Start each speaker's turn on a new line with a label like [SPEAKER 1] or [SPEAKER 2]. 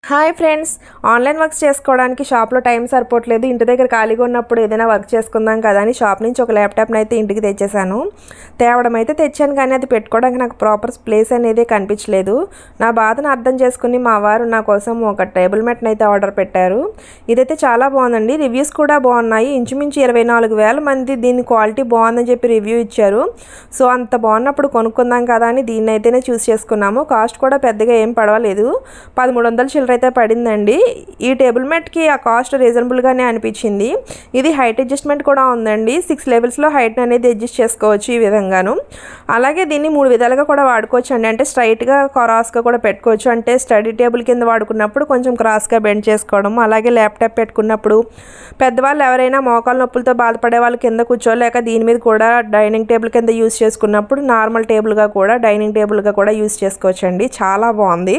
[SPEAKER 1] Hi friends, online works చేసుకోవడానికి షాప్లో time సరిపోవట్లేదు. ఇంటి దగ్గర ఖాళీగా ఉన్నప్పుడు ఏదైనా వర్క్ చేసుకుందాం కదా అని షాప్ నుంచి ఒక ల్యాప్టాప్ని అయితే ఇంటికి తెచ్చేసాను. తేవడం అయితే తెచ్చాను, కానీ అది పెట్టుకోవడానికి నాకు ప్రాపర్ ప్లేస్ అనేది కనిపించలేదు. నా బాధను అర్థం చేసుకుని మా వారు నా కోసం ఒక టేబుల్ మ్యాట్ని అయితే ఆర్డర్ పెట్టారు. ఇదైతే చాలా బాగుందండి, రివ్యూస్ కూడా బాగున్నాయి. ఇంచుమించు 24,000 మంది దీని క్వాలిటీ బాగుందని చెప్పి రివ్యూ ఇచ్చారు. సో అంత బాగున్నప్పుడు కొనుక్కుందాం కదా అని దీన్ని అయితేనే చూస్ చేసుకున్నాము. కాస్ట్ కూడా పెద్దగా ఏం పడవలేదు, 1300 చిల్లర అయితే పడిందండి. ఈ టేబుల్ మ్యాట్కి ఆ కాస్ట్ రీజనబుల్గానే అనిపించింది. ఇది హైట్ అడ్జస్ట్మెంట్ కూడా ఉందండి. 6 లెవెల్స్లో హైట్ అనేది అడ్జస్ట్ చేసుకోవచ్చు ఈ విధంగాను. అలాగే దీన్ని 3 విధాలుగా కూడా వాడుకోవచ్చు అండి. అంటే స్ట్రైట్గా క్రాస్గా కూడా పెట్టుకోవచ్చు. అంటే స్టడీ టేబుల్ కింద వాడుకున్నప్పుడు కొంచెం క్రాస్గా బెండ్ చేసుకోవడం, అలాగే ల్యాప్టాప్ పెట్టుకున్నప్పుడు పెద్దవాళ్ళు ఎవరైనా మోకాలు నొప్పులతో బాధపడే వాళ్ళు కింద కూర్చోలేక దీని మీద కూడా డైనింగ్ టేబుల్ కింద యూస్ చేసుకున్నప్పుడు నార్మల్ టేబుల్గా కూడా డైనింగ్ టేబుల్గా కూడా యూస్ చేసుకోవచ్చు అండి. చాలా బాగుంది.